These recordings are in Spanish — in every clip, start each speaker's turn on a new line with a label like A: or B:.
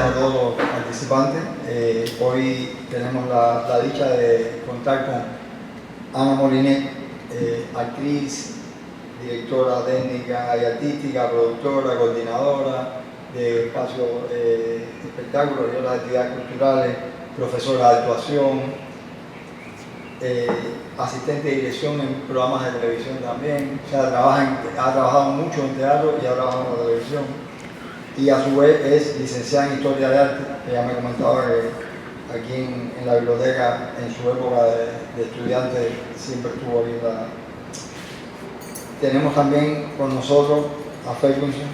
A: a todos los participantes. Hoy tenemos la dicha de contar con Ana Molinet, actriz, directora técnica y artística, productora, coordinadora de espacios espectáculos y otras actividades culturales, profesora de actuación, asistente de dirección en programas de televisión también. O sea, ha trabajado mucho en teatro y ha trabajado en la televisión. Y a su vez es licenciada en Historia de Arte, que ya me comentaba que aquí en la biblioteca, en su época de estudiante, siempre estuvo aquí. Tenemos también con nosotros a Ferguson,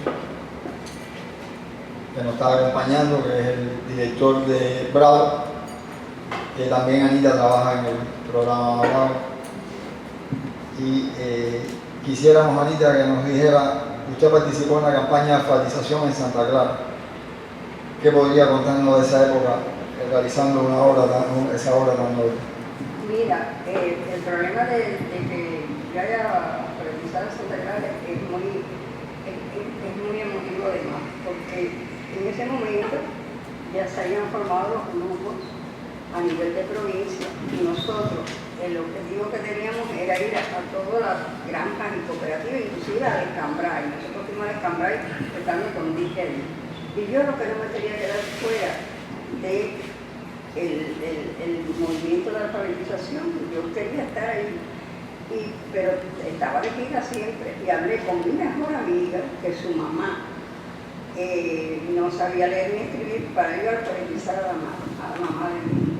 A: que nos está acompañando, que es el director de Bravo, que también Anita trabaja en el programa Bravo. Y quisiéramos, Anita, que nos dijera, usted participó en la campaña de alfabetización en Santa Clara. ¿Qué podría contarnos de esa época, realizando esa obra tan noble?
B: Mira, el problema de que yo haya alfabetizado en Santa Clara es muy emotivo además, porque en ese momento ya se habían formado los grupos a nivel de provincia y nosotros el objetivo que teníamos era ir a todas las granjas y cooperativas, inclusive al Cambrai. Nosotros fuimos al Cambrai estando con Dick. Y yo lo que no me quería quedar fuera de el movimiento de alfabetización, yo quería estar ahí, pero estaba de gira siempre y hablé con mi mejor amiga, que su mamá no sabía leer ni escribir, para yo alfabetizar a la mamá de mí.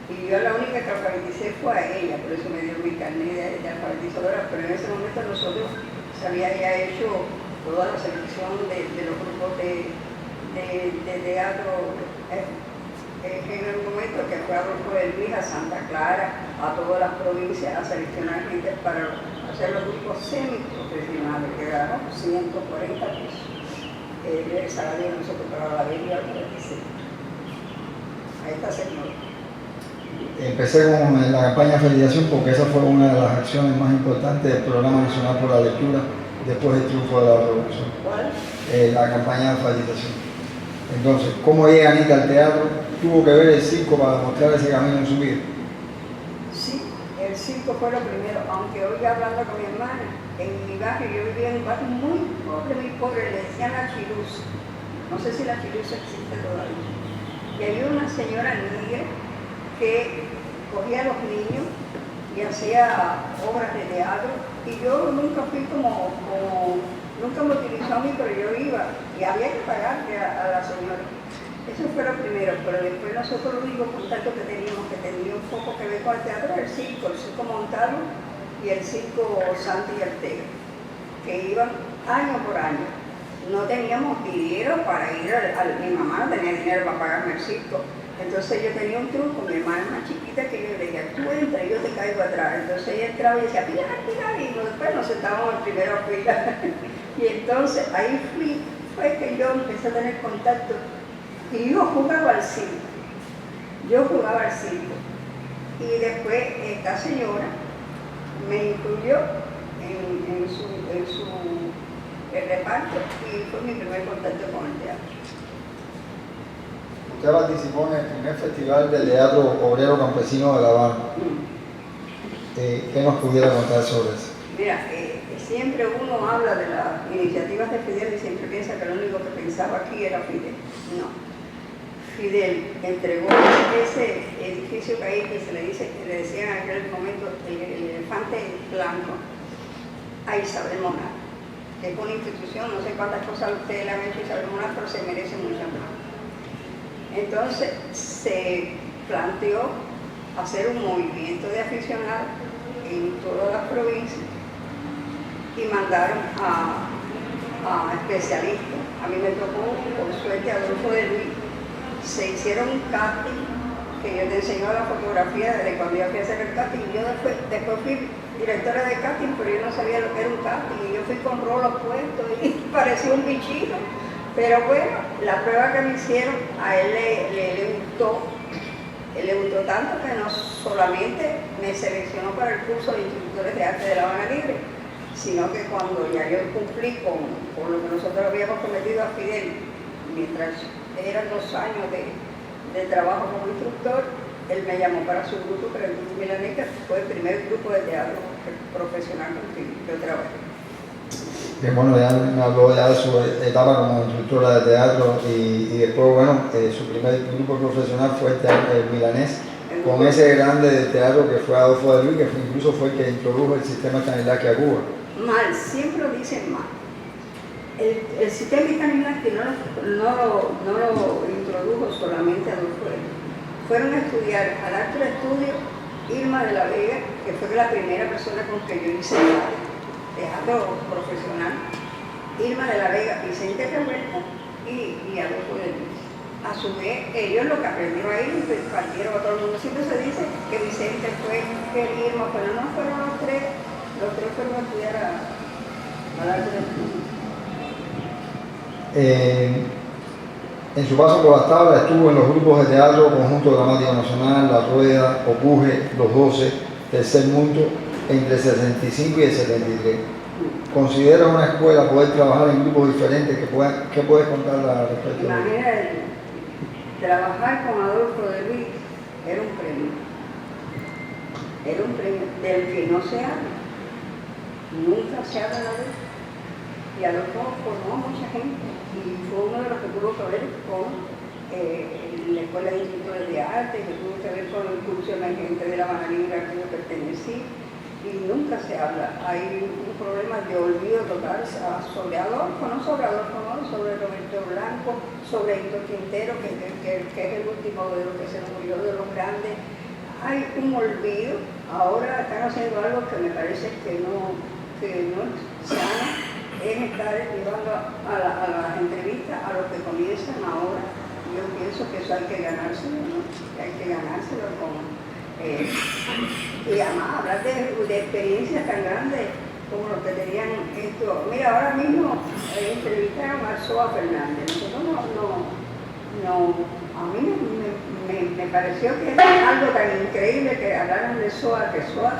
B: Y yo la única que alfabeticé fue a ella, por eso me dio mi carnet de alfabetizadora, pero en ese momento nosotros se había ya hecho toda la selección de los grupos de teatro en el momento que fue a Grupo de Luis, a Santa Clara, a todas las provincias, a seleccionar gente para hacer los grupos semiprofesionales, que daban 140 pesos. El salario de nosotros para la Biblia, a esta señora.
A: Empecé con la campaña de alfabetización porque esa fue una de las acciones más importantes del Programa Nacional por la Lectura después del triunfo de la Revolución.
B: ¿Cuál?
A: La campaña de alfabetización. Entonces, ¿cómo llega Anita al teatro? ¿Tuvo que ver el circo para mostrar ese camino en su vida?
B: Sí, el circo fue lo primero, aunque hoy hablando con mi hermana, en mi barrio, yo vivía en un barrio muy pobre, le decían la Chirusa. No sé si la Chirusa existe todavía. Y había una señora negra que cogía a los niños y hacía obras de teatro, y yo nunca fui nunca me utilizó a mí, pero yo iba y había que pagarle a la señora. Eso fue lo primero, pero después nosotros lo único contacto que teníamos, que tenía un poco que ver con el teatro, era el circo Montalvo y el circo Santi y Ortega, que iban año por año. No teníamos dinero para ir mi mamá no tenía dinero para pagarme el circo. Entonces yo tenía un truco, mi hermana más chiquita, que yo le decía, tú entras y yo te caigo atrás. Entonces ella entraba y decía, mira, y después nos sentábamos en primera fila. Y entonces ahí fue que yo empecé a tener contacto. Y yo jugaba al circo. Y después esta señora me incluyó en su reparto y fue mi primer contacto con el teatro.
A: Usted participó en el primer festival del teatro obrero campesino de La Habana. ¿Qué nos pudiera contar sobre eso?
B: Mira, siempre uno habla de las iniciativas de Fidel y siempre piensa que lo único que pensaba aquí era Fidel. No. Fidel entregó ese edificio que hay, que le decían en aquel momento el elefante blanco, a Isabel Monar, que es una institución, no sé cuántas cosas ustedes le han hecho a Isabel Monar, pero se merece mucho más. Entonces se planteó hacer un movimiento de aficionados en todas las provincias y mandaron a especialistas. A mí me tocó, por suerte, Adolfo de Luis. Se hicieron un casting, que yo te enseño la fotografía desde cuando yo fui a hacer el casting. Yo después fui directora de casting, pero yo no sabía lo que era un casting, y yo fui con rolos puestos y parecía un bichito. Pero bueno, la prueba que me hicieron, a él le gustó tanto que no solamente me seleccionó para el curso de instructores de arte de La Habana Libre, sino que cuando ya yo cumplí con lo que nosotros habíamos prometido a Fidel, mientras eran 2 años de trabajo como instructor, él me llamó para su grupo, que era el Grupo Milanés, que fue el primer grupo de teatro profesional con el que yo trabajé.
A: Que bueno, ya me habló ya de su etapa como instructora de teatro y después, bueno, su primer grupo profesional fue el Milanés, con ese grande teatro que fue Adolfo de Luis, que incluso fue el que introdujo el sistema Stanislavski a Cuba.
B: Mal, siempre lo dicen mal. El sistema Stanislavski no lo introdujo solamente Adolfo de Luis. Fueron a estudiar al Alto de Estudio Irma de la Vega, que fue la primera persona con que yo hice teatro profesional. Irma de la Vega, Vicente Revuelta y Adolfo de Luis. A su vez, ellos lo que aprendieron ahí, partieron a todo el mundo. Siempre se dice que Vicente fue, que Irma, pero no fueron los tres fueron a estudiar al Alto de Estudio.
A: En su paso por las tablas estuvo en los grupos de teatro Conjunto Dramático Nacional, La Rueda, Opuje, Los 12, Tercer Mundo, entre el 65 y el 73. ¿Considera una escuela poder trabajar en grupos diferentes? ¿Qué puedes contar al respecto?
B: Imagínate, trabajar con Adolfo de Luis era un premio. Era un premio del que no se habla. Nunca se habla de Adolfo. Y Adolfo formó a mucha gente y fue uno de los que tuvo que ver con la Escuela de Instructores de Arte, que tuvo que ver con el curso emergente de la Bananera al que yo pertenecí, y nunca se habla. Hay un problema de olvido total sobre Adolfo, no sobre Roberto Blanco, sobre Héctor Quintero, que es el último de los que se murió de los grandes. Hay un olvido. Ahora están haciendo algo que me parece que no es sano. Es estar llevando a las entrevistas a los que comienzan ahora. Yo pienso que eso hay que ganárselo, ¿no? Que hay que ganárselo y además hablar de experiencias tan grandes como lo que tenían esto. Mira, ahora mismo entrevistaron a Soa Fernández. Nosotros a mí me pareció que era algo tan increíble que hablaran de Soa, que Soa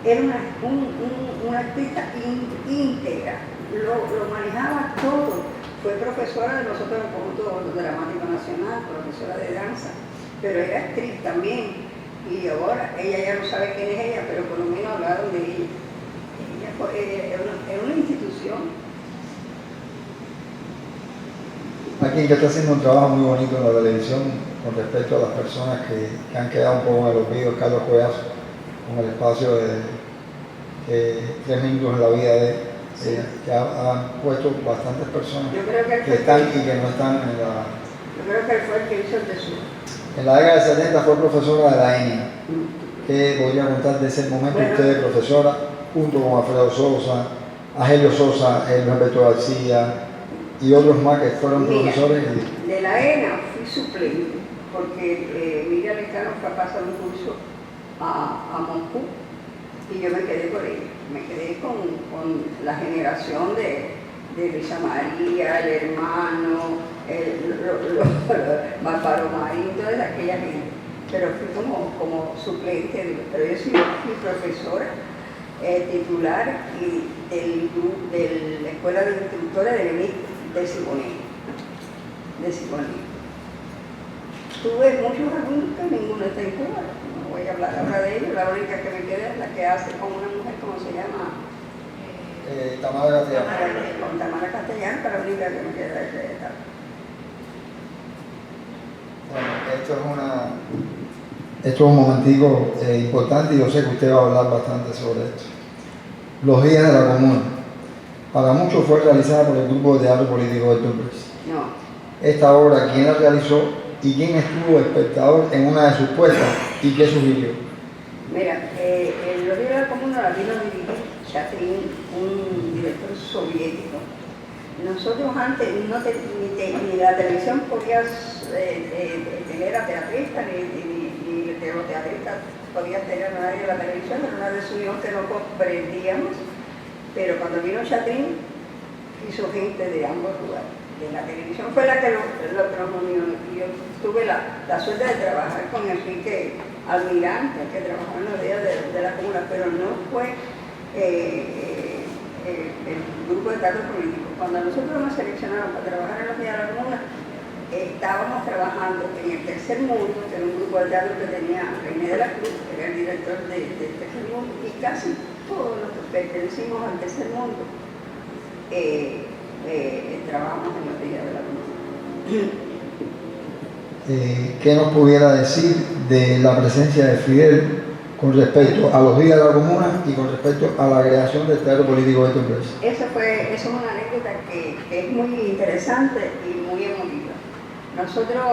B: era una artista íntegra. Lo manejaba todo. Fue profesora de nosotros en el Conjunto Dramático Nacional, profesora de danza, pero era actriz también. Y ahora ella ya no sabe quién es ella, pero por lo menos hablaron de ella. Ella era una institución.
A: Aquí que está haciendo un trabajo muy bonito en la televisión con respecto a las personas que han quedado un poco en el olvido, Carlos Collazo, con el espacio de 3 minutos en la vida de él. Sí. Que han puesto bastantes personas que están y que no están en la...
B: Yo creo que él fue el que hizo el de su.
A: En la década del 70 fue profesora de la ENIA. ¿Qué podría contar de ese momento? Bueno, usted profesora, junto con Alfredo Sosa, Agelio Sosa, Roberto García y otros más que fueron profesores.
B: De la ENA fui suplente, porque Miriam Lecano fue a pasar un curso a Moscú y yo me quedé por ella. Me quedé con la generación de Luisa María, el hermano, Bárbaro Marín, toda aquella gente. Pero fui como suplente, pero yo fui profesora titular de la Escuela de Instructores de Siboney. Tuve muchos alumnos que ninguno está en Cuba. No voy a hablar ahora de ellos. La única que me queda es la que hace con una mujer, ¿cómo se llama?
A: Tamara Castellano.
B: Con Tamara Castellano, para la única que me queda es esta.
A: Bueno, esto es un momentico importante y yo sé que usted va a hablar bastante sobre esto. Los días de la Comuna. Para muchos fue realizada por el Grupo de Teatro Político de Tumbes.
B: No.
A: Esta obra, ¿quién la realizó y quién estuvo espectador en una de sus puestas y qué sugirió?
B: Mira, Los días de la Comuna la vino a dirigir Chatrin, un director soviético. Nosotros antes ni la televisión podía tener a teatristas, ni los teatristas podían tener a nadie en la televisión, era una desunión que no comprendíamos, pero cuando vino Chatrin, hizo gente de ambos lugares. De la televisión fue la que lo unió, y yo tuve la suerte de trabajar con Enrique Almirante, que trabajó en los días de la Comuna, pero no fue el grupo de teatro político. Cuando nosotros nos seleccionaron para trabajar en los días de la Comuna, estábamos trabajando en el Tercer Mundo, que era un grupo de teatro que tenía René de la Cruz, que era el director del Tercer Mundo, y casi todos los que pertenecimos al Tercer Mundo trabajamos en los días de la Comuna.
A: ¿Qué nos pudiera decir de la presencia de Fidel con respecto a los días de la Comuna y con respecto a la creación del Teatro Político Beto Impresa?
B: Eso es una anécdota que es muy interesante y muy emotiva. Nosotros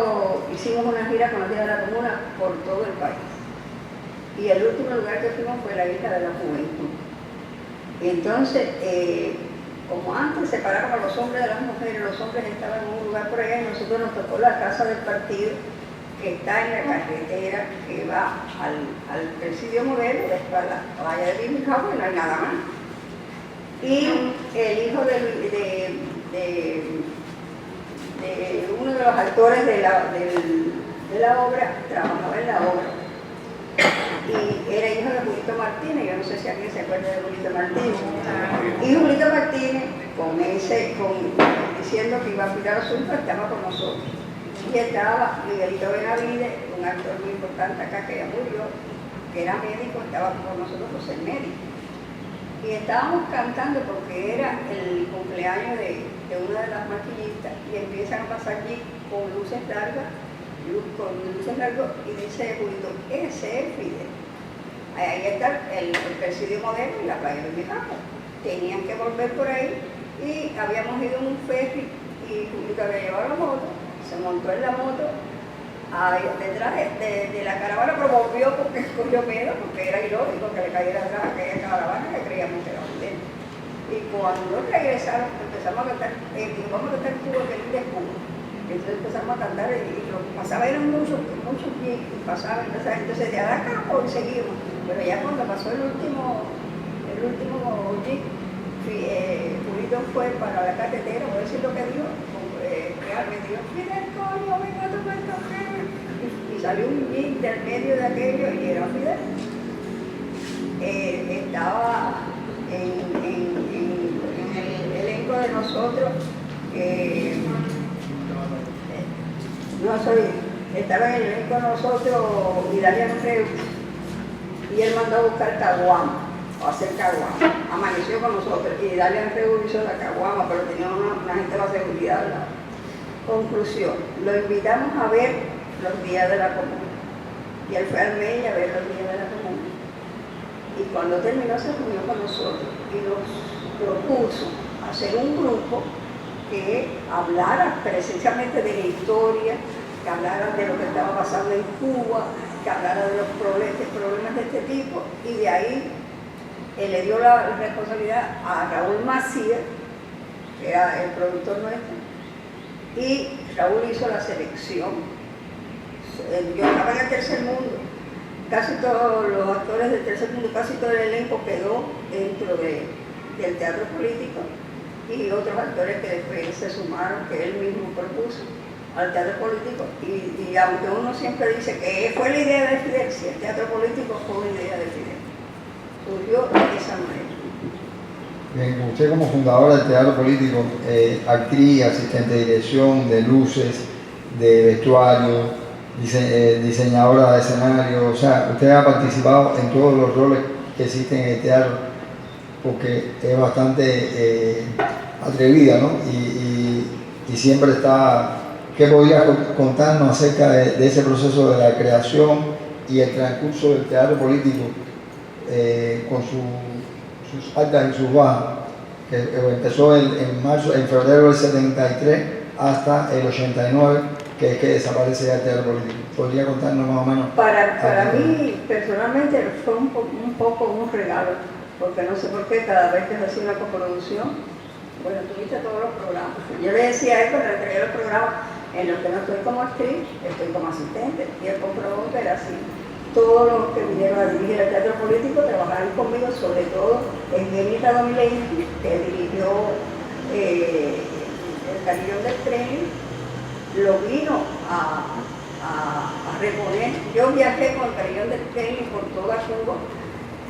B: hicimos una gira con los días de la Comuna por todo el país. Y el último lugar que fuimos fue la Isla de la Juventud. Y entonces, como antes separaron a los hombres de las mujeres, los hombres estaban en un lugar por allá y nosotros nos tocó la casa del partido, que está en la carretera que va al Presidio Modelo, después a la valla de Birmingham, y no hay nada más. Y el hijo de uno de los actores de la obra trabajaba en la obra. Y era hijo de Julito Martínez, yo no sé si alguien se acuerda de Julito Martínez. Y Julito Martínez, diciendo que iba a cuidar a su hijo, estaba con nosotros. Y estaba Miguelito Benavides, un actor muy importante acá que ya murió, que era médico, estaba con nosotros por ser médico. Y estábamos cantando porque era el cumpleaños de una de las maquillistas y empiezan a pasar allí con luces largas, y dice Julito, ese es Fidel. Ahí está el Presidio Modelo y la playa de Mijapa. Tenían que volver por ahí y habíamos ido en un ferry y Julito había llevado la moto, se montó en la moto detrás de la caravana, pero volvió porque cogió miedo, porque era ilógico que le cayera atrás aquella caravana que creíamos que era Fidel. Y cuando regresaron empezamos a cantar, vamos a cantar Cuba, que es Cuba. Entonces empezamos a cantar y lo que pasaba eran muchos jeeps, entonces de Adacá seguimos. Pero ya cuando pasó el último jeep, Julito fue para la carretera, voy a decir lo que dijo, realmente dijo, Fidel, coño, venga, tú me toques. Y salió un jeep del medio de aquello y era Fidel. Estaba en el elenco de nosotros, estaba en el elenco de nosotros Idalia Freu, y él mandó a buscar caguama, o hacer caguama, amaneció con nosotros, y Idalia Freu hizo la caguama, pero tenía una gente de la seguridad al lado. Conclusión, lo invitamos a ver los días de la Comuna, y él fue al Mella a ver los días de la Comuna. Y cuando terminó se reunió con nosotros y nos propuso hacer un grupo que hablara precisamente de la historia, que hablara de lo que estaba pasando en Cuba, que hablara de los problemas de este tipo, y de ahí él le dio la responsabilidad a Raúl Macías, que era el productor nuestro, y Raúl hizo la selección. Yo estaba en el Tercer Mundo, casi todos los actores del Tercer Mundo, casi todo el elenco quedó dentro del teatro político, y otros actores que después se sumaron, que él mismo propuso al teatro político, y aunque uno siempre dice que fue la idea de Fidel, si el teatro político fue una idea de Fidel, surgió de esa manera.
A: Bien, usted como fundadora del teatro político, actriz, asistente de dirección, de luces, de vestuario, diseñadora de escenario, o sea, usted ha participado en todos los roles que existen en el teatro, porque es bastante atrevida, ¿no? Y siempre está. ¿Qué podría contarnos acerca de ese proceso de la creación y el transcurso del teatro político con sus altas y sus bajas? Que empezó en febrero del 73 hasta el 89, que es que desaparece ya el teatro político. ¿Podría contarnos más o menos?
B: Para mí, personalmente, fue un poco un regalo, porque no sé por qué cada vez que se hacía una coproducción, bueno, tuviste todos los programas. Yo le decía a él cuando entregué los programas, en los que no estoy como actriz, estoy como asistente, y él comprobó que era así. Todos los que vinieron a dirigir el teatro político trabajaron conmigo, sobre todo Engenita Domilenki, que dirigió el Carillón del Tren, lo vino a reponer. Yo viajé con el Carillón del Tren por toda Cuba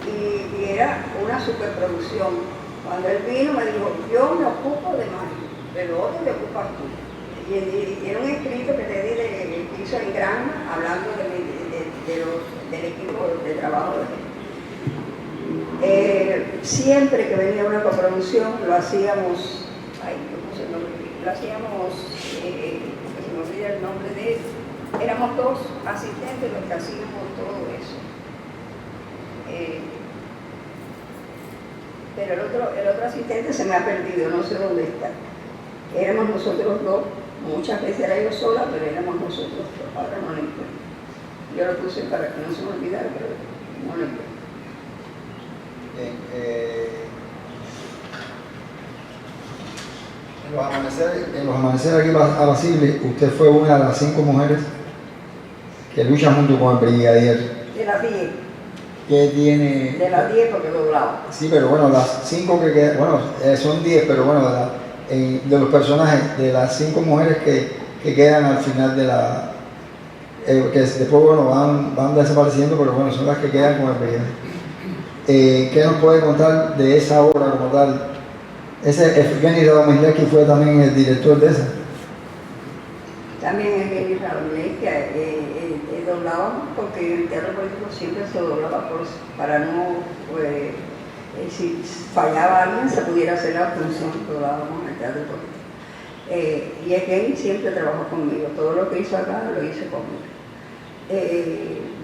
B: y era una superproducción. Cuando él vino me dijo, yo me ocupo de Mario, pero otro te ocupas tú. y tiene un escrito que te di que hizo en Granma, hablando del equipo de trabajo de él. Siempre que venía una coproducción lo hacíamos, lo hacíamos, se me olvida el nombre de él, éramos dos asistentes los que hacíamos todo eso. Pero el otro asistente se me ha perdido, no sé dónde está. Éramos nosotros dos, muchas veces era yo sola, pero éramos nosotros dos, ahora no lo encuentro. Yo lo puse para que no se me olvidara, pero no lo encuentro.
A: En los amaneceres aquí apacibles, usted fue una de las 5 mujeres que luchan junto con el brigadier.
B: De las 10.
A: ¿Qué tiene?
B: De las 10 porque doblaba.
A: Sí, pero bueno, las 5 que quedan, bueno, son 10, pero bueno, de los personajes, de las 5 mujeres que quedan al final de la... que después, bueno, van desapareciendo, pero bueno, son las que quedan con el brigadier. ¿Qué nos puede contar de esa obra como tal? Ese Evgeny Radomilevsky fue también el director de esa.
B: También Evgeny Radomilevsky doblábamos porque el teatro político siempre se doblaba para no, pues, si fallaba alguien se pudiera hacer la función que doblábamos en el teatro político. Y Evgeny siempre trabajó conmigo, todo lo que hizo acá lo hice conmigo.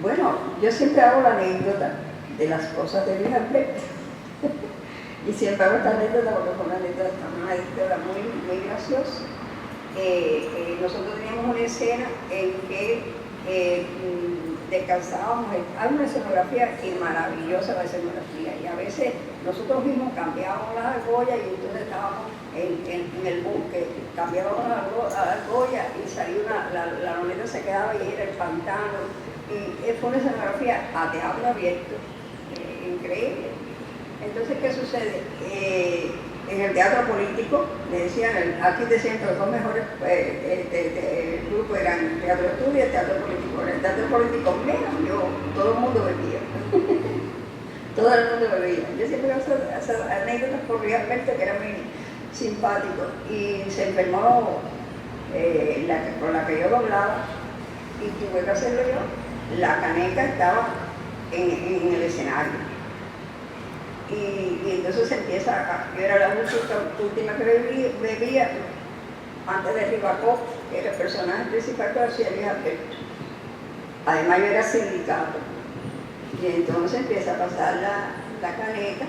B: Bueno, yo siempre hago la anécdota de las cosas de Luis Alberto. Y siempre hago esta anécdota porque fue una anécdota muy graciosa. Nosotros teníamos una escena en que descansábamos, hay una escenografía maravillosa la escenografía, y a veces nosotros mismos cambiábamos las argollas y entonces estábamos en el buque, cambiábamos las argollas y salía la loneta se quedaba y era el pantano, y fue una escenografía a teatro abierto, increíble. Entonces, ¿qué sucede? En el teatro político, le decían, aquí decían que los dos mejores grupos eran el teatro de estudio y el teatro político. En el teatro político menos yo, todo el mundo bebía. Todo el mundo bebía. Yo siempre hago esas anécdotas por Luis Alberto, que era muy simpático. Y se enfermó con la que yo doblaba, y tuve que hacerlo yo. La caneca estaba en el escenario. Y entonces empieza, yo era la última que bebía antes de Ribacó, que era el personaje principal que hacía Luis Alberto. Además yo era sindicato. Y entonces empieza a pasar la caneca,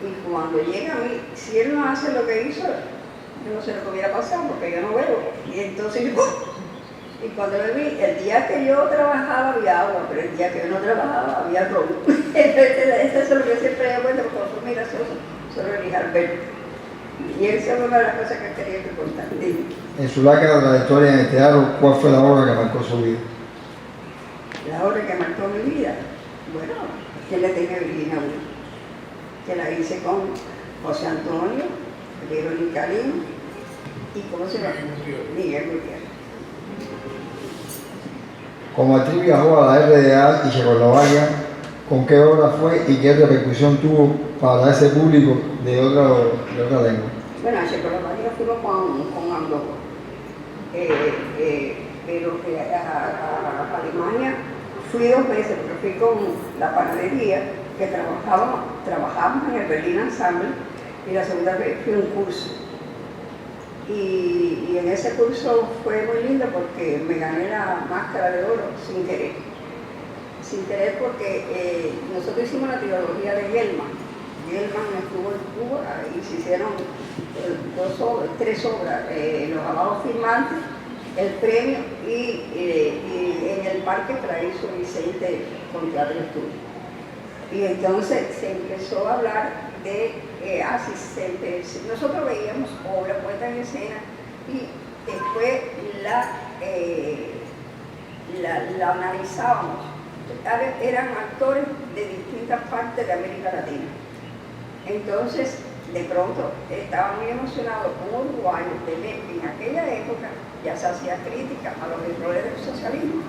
B: y cuando llega a mí, si él no hace lo que hizo, yo no sé lo que hubiera pasado porque yo no bebo. Y entonces y cuando bebí, el día que yo trabajaba había agua, pero el día que yo no trabajaba había ron. Eso es lo que siempre me cuento porque fue muy gracioso sobre Luis Alberto. Y esa es una de las cosas que quería que contar.
A: En su larga trayectoria en el teatro, ¿cuál fue la obra que marcó su vida?
B: La obra que marcó mi vida, bueno, que le tenga Virginia Woolf, que la hice con José Antonio, Verónica Lin y ¿cómo se llama? Miguel Gutiérrez.
A: Como actriz viajó a la RDA y Checoslovaquia, ¿con qué obra fue y qué repercusión tuvo para ese público de otra lengua?
B: Bueno, a Checoslovaquia fuimos con Andorra, pero a Alemania fui 2 veces, porque fui con la panadería, que trabajábamos en el Berlin Ensemble, y la segunda vez fui a un curso. Y en ese curso fue muy lindo porque me gané la máscara de oro sin querer. Sin querer porque nosotros hicimos la trilogía de Gelman. Gelman estuvo en Cuba y se hicieron 3 obras, Los Amados Firmantes, el premio y en el parque que la hizo Vicente con Teatro Estudio. Y entonces se empezó a hablar de nosotros veíamos obras puestas en escena y después la analizábamos. Eran actores de distintas partes de América Latina. Entonces, de pronto, estaba muy emocionado como uruguayo de ver que en aquella época ya se hacía crítica a los errores del socialismo.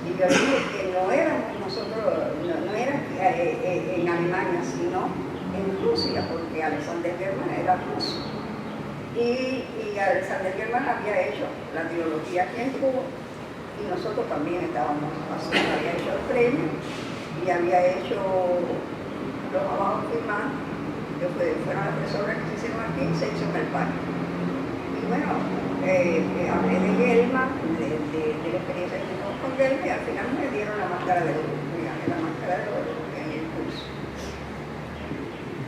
B: Y yo dije que no éramos nosotros, no era en Alemania, sino en Rusia, porque Alexander Berman era ruso. Y Alexander Germán había hecho la trilogía aquí en Cuba y nosotros también estábamos haciendo, había hecho el premio y había hecho los trabajos firmados, que fueron las 3 obras que se hicieron aquí y se hizo en el parque. Y bueno, hablé de Gelman, de la experiencia que tuvimos con Gelman y al final me dieron la máscara de oro, me gané la máscara de oro en el curso.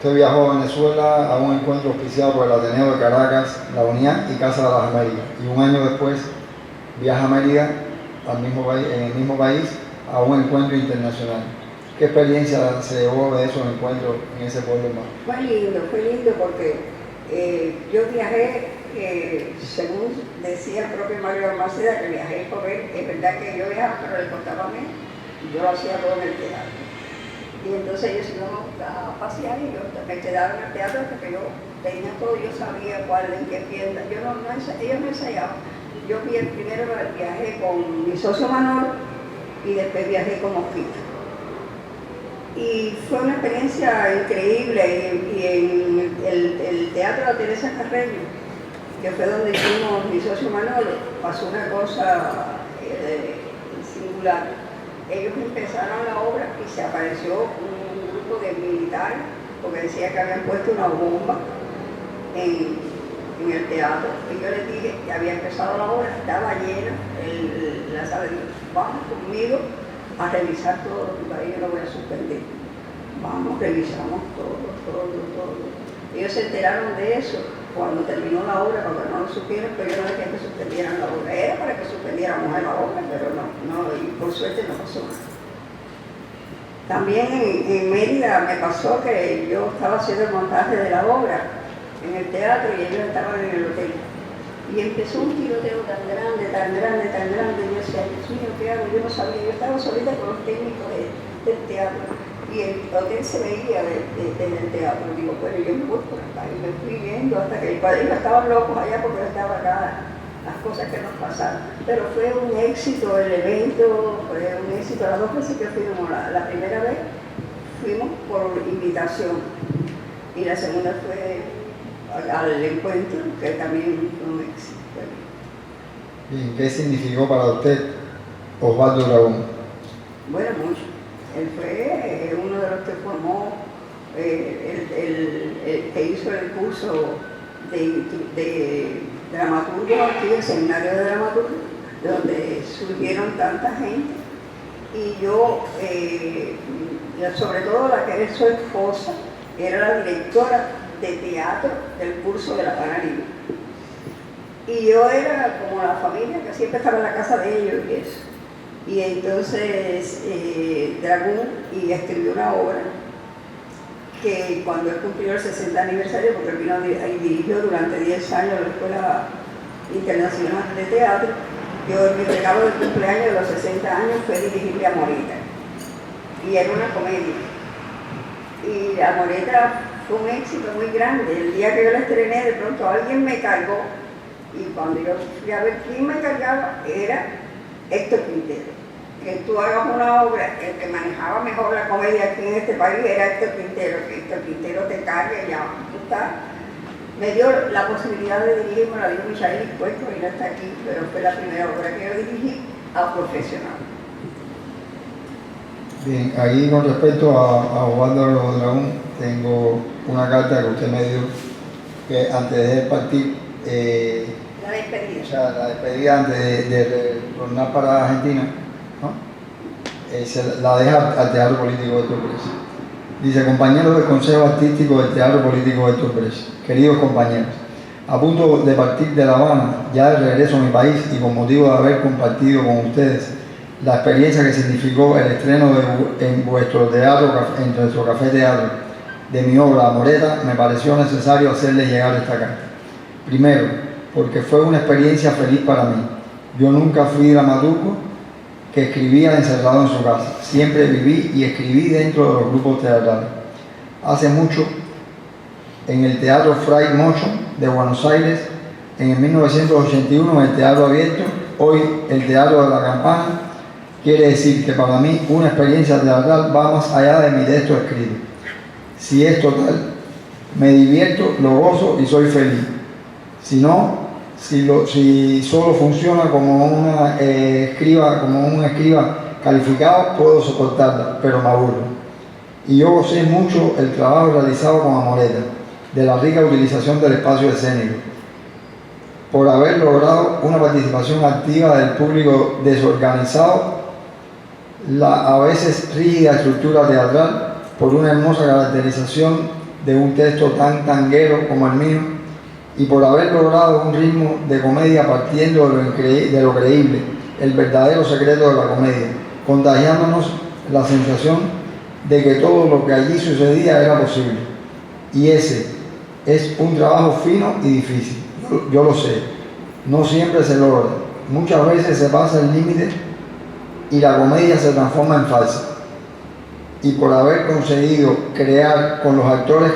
A: Usted viajó a Venezuela a un encuentro auspiciado por el Ateneo de Caracas, la Unión y Casa de las Américas. Y un año después viaja a Mérida, en el mismo país, a un encuentro internacional. ¿Qué experiencia se llevó de esos encuentros en ese pueblo más?
B: Fue lindo porque yo viajé, según decía el propio Mario Balmaceda, que viajé por él. Es verdad que yo viajaba, pero le contaba a mí, y yo lo hacía todo en el teatro. Y entonces ellos íbamos a pasear y yo me quedaba en el teatro hasta que yo tenía todo, yo sabía cuál, en qué tienda. Ellos no ensayaban. Yo primero viajé con mi socio Manolo y después viajé con Mosquito. Y fue una experiencia increíble y en el Teatro La Teresa Carreño, que fue donde hicimos mi socio Manolo, pasó una cosa singular. Ellos empezaron la obra y se apareció un grupo de militares porque decía que habían puesto una bomba en el teatro. Y yo les dije que había empezado la obra, estaba llena la sala. Dijo, vamos conmigo a revisar todo, porque ahí yo lo voy a suspender. Vamos, revisamos todo. Ellos se enteraron de eso cuando terminó la obra, porque no lo supieron, pero yo no dejé que suspendieran la obra. Era para que suspendiéramos la obra, pero no, y por suerte no pasó nada. También en Mérida me pasó que yo estaba haciendo el montaje de la obra en el teatro y ellos estaban en el hotel. Y empezó un tiroteo tan grande, y yo decía, Dios mío, ¿qué hago? Yo no sabía, yo estaba solita con los técnicos del teatro. Y el hotel se veía desde el teatro. Digo, bueno, yo me voy por acá y me fui viendo hasta que ellos estaban locos allá porque estaba acá las cosas que nos pasaron. Pero fue un éxito el evento, fue un éxito. Las 2 veces que fuimos, la primera vez fuimos por invitación y la segunda fue al encuentro, que también fue un éxito.
A: ¿Y qué significó para usted Osvaldo Dragón?
B: Bueno, mucho. Él fue uno de los que formó, el que hizo el curso de dramaturgo aquí, el seminario de dramaturgo, donde surgieron tanta gente. Y yo, sobre todo la que es su esposa, era la directora de teatro del curso de la Panarina. Y yo era como la familia que siempre estaba en la casa de ellos y eso. Y entonces Dragón escribió una obra que cuando él cumplió el 60 aniversario, porque él vino y dirigió durante 10 años la Escuela Internacional de Teatro, yo mi regalo de cumpleaños de los 60 años fue dirigirle a Moreta. Y era una comedia. Y la Moreta fue un éxito muy grande. El día que yo la estrené, de pronto alguien me cargó, y cuando yo fui a ver quién me cargaba, era Héctor Quintero. Que tú hagas una obra, el que manejaba mejor la comedia aquí en este país era Héctor Quintero, que Héctor Quintero te cargue ya, tú estás. Me dio la posibilidad de dirigir, me la dio Michael Dispuesto y no está aquí, pero fue la primera obra que yo dirigí a profesional.
A: Bien, ahí con respecto a Osvaldo Dragón, tengo una carta que usted me dio, que antes de partir,
B: La despedida.
A: o sea, la despedida antes de retornar para Argentina, ¿no? Se la deja al Teatro Político Héctor Brecht. Dice, compañeros del Consejo Artístico del Teatro Político Héctor Brecht, queridos compañeros, a punto de partir de La Habana, ya de regreso a mi país y con motivo de haber compartido con ustedes la experiencia que significó el estreno en vuestro teatro, en nuestro Café Teatro, de mi obra Moreta, me pareció necesario hacerles llegar esta carta. Primero, porque fue una experiencia feliz para mí. Yo nunca fui dramaturgo que escribía encerrado en su casa. Siempre viví y escribí dentro de los grupos teatrales. Hace mucho, en el Teatro Fray Mocho de Buenos Aires, en el 1981, en el Teatro Abierto, hoy el Teatro de la Campana, quiere decir que para mí una experiencia teatral va más allá de mi texto escrito. Si es total, me divierto, lo gozo y soy feliz. Si solo funciona como un escriba calificado, puedo soportarla, pero me aburro. Y yo gocé mucho el trabajo realizado con Amoreta, de la rica utilización del espacio escénico, por haber logrado una participación activa del público desorganizado, la a veces rígida estructura teatral, por una hermosa caracterización de un texto tan tanguero como el mío, y por haber logrado un ritmo de comedia partiendo de lo creíble, el verdadero secreto de la comedia, contagiándonos la sensación de que todo lo que allí sucedía era posible. Y ese es un trabajo fino y difícil, yo lo sé, no siempre se logra, muchas veces se pasa el límite y la comedia se transforma en falsa. Y por haber conseguido crear con los actores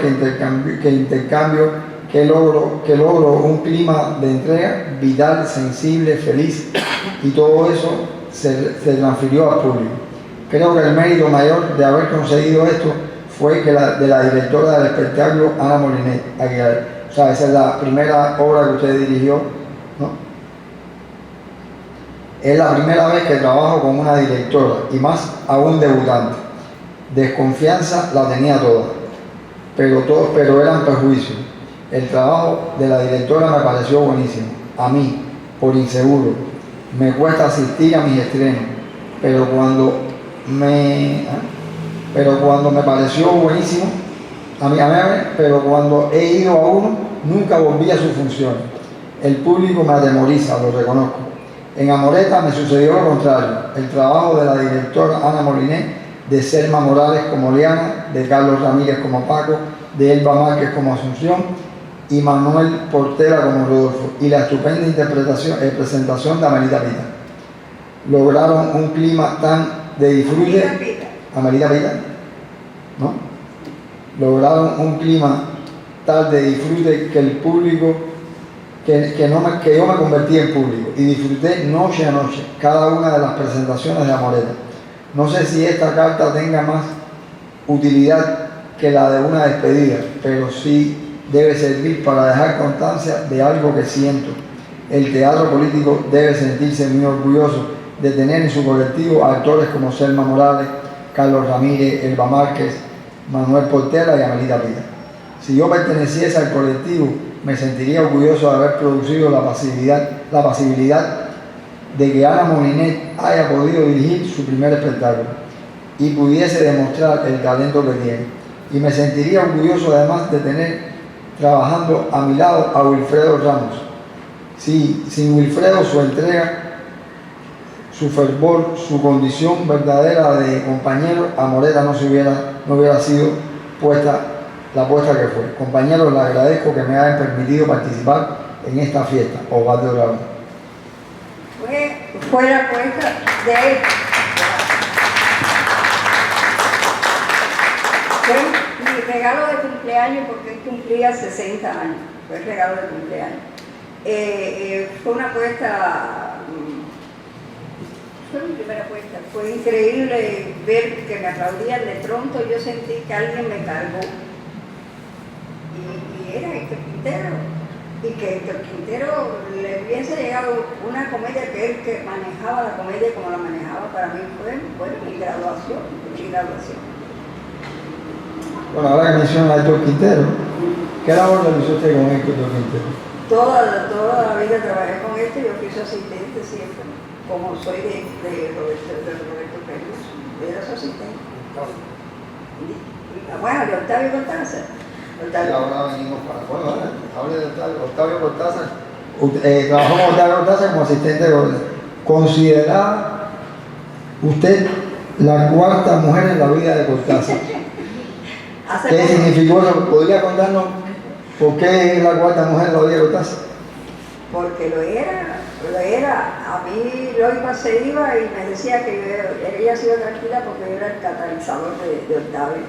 A: que logro un clima de entrega vital, sensible, feliz, y todo eso se transfirió al público. Creo que el mérito mayor de haber conseguido esto fue de la directora del espectáculo, Ana Molinet Aguilar. O sea, esa es la primera obra que usted dirigió, ¿no? Es la primera vez que trabajo con una directora, y más aún debutante. Desconfianza la tenía toda, pero eran prejuicios. El trabajo de la directora me pareció buenísimo. A mí, por inseguro, me cuesta asistir a mis estrenos, pero cuando me pareció buenísimo, pero cuando he ido a uno, nunca volví a sus funciones. El público me atemoriza, lo reconozco. En Amoreta me sucedió lo contrario. El trabajo de la directora Ana Molinet, de Selma Morales como Liana, de Carlos Ramírez como Paco, de Elba Márquez como Asunción y Manuel Portela como Rodolfo, y la estupenda presentación de Amelita Pita. Lograron un clima tan de disfrute. Amelita Pita, ¿no? Lograron un clima tal de disfrute que el público, que yo me convertí en público y disfruté noche a noche cada una de las presentaciones de Amoreta. No sé si esta carta tenga más utilidad que la de una despedida, pero sí debe servir para dejar constancia de algo que siento. El teatro político debe sentirse muy orgulloso de tener en su colectivo a actores como Selma Morales, Carlos Ramírez, Elba Márquez, Manuel Portela y Amelita Pita. Si yo perteneciese al colectivo, me sentiría orgulloso de haber producido la posibilidad de que Ana Molinet haya podido dirigir su primer espectáculo y pudiese demostrar el talento que tiene. Y me sentiría orgulloso además de tener trabajando a mi lado a Wilfredo Ramos. Sí, sin Wilfredo, su entrega, su fervor, su condición verdadera de compañero, Amoreta no hubiera sido la puesta que fue. Compañeros, les agradezco que me hayan permitido participar en esta fiesta. Osvaldo Bravo.
B: Fue la puesta de él. Fue mi regalo de cumpleaños porque él cumplía 60 años. Fue el regalo de cumpleaños. Fue una puesta, fue mi primera puesta. Fue increíble ver que me aplaudían. De pronto yo sentí que alguien me cargó. Y era Héctor Quintero. Y que Héctor Quintero le hubiese llegado una comedia que manejaba la comedia como la manejaba, para mí fue mi graduación.
A: Bueno, ahora que menciona a Héctor Quintero, ¿qué labor realizó usted con Héctor Quintero?
B: Toda la vida trabajé con esto, yo fui su asistente siempre, como soy de Roberto Pérez, era su asistente. Bueno, de Octavio Cortázar.
A: Y ahora venimos hable de Octavio Cortázar. Trabajó con Octavio Cortázar como asistente de gobierno. ¿Consideraba usted la cuarta mujer en la vida de Cortázar? ¿Qué significó eso? ¿Podría contarnos por qué es la cuarta mujer en la vida de Cortázar?
B: Porque lo era. A mí Loipa se iba y me decía que ella ha sido tranquila porque yo era el catalizador de Octavio.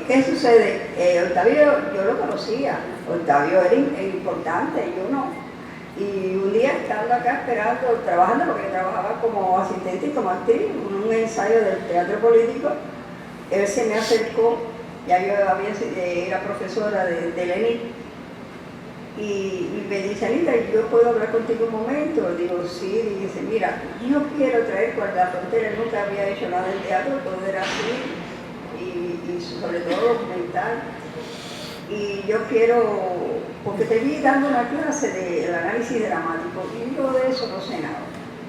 B: ¿Qué sucede? Octavio, yo lo conocía, Octavio era importante, yo no. Y un día estando acá esperando, trabajando, porque yo trabajaba como asistente y como actriz, en un ensayo del teatro político, él se me acercó, ya yo era profesora de Lenin, Y me dice, Anita, ¿yo puedo hablar contigo un momento? Digo, sí. Y dice, mira, yo quiero traer Cuarta la Frontera, nunca había hecho nada en teatro, todo era así, y sobre todo documental. Y yo quiero, porque te vi dando una clase del análisis dramático, y yo de eso no sé nada.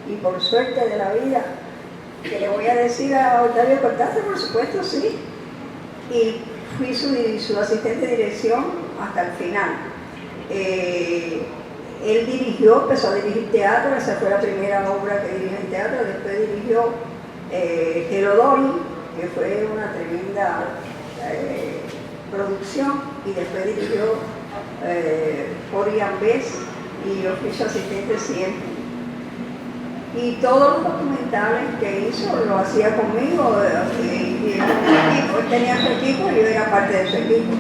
B: Y por suerte de la vida, que le voy a decir a Octavio Cortázar, por supuesto, sí. Y fui su asistente de dirección hasta el final. Él dirigió, empezó a dirigir teatro, esa fue la primera obra que dirigió en teatro, después dirigió Hello Dolly, que fue una tremenda producción, y después dirigió Orián Bess, y yo fui su asistente siempre. Y todos los documentales que hizo lo hacía conmigo, y él tenía su equipo y yo era parte de su equipo.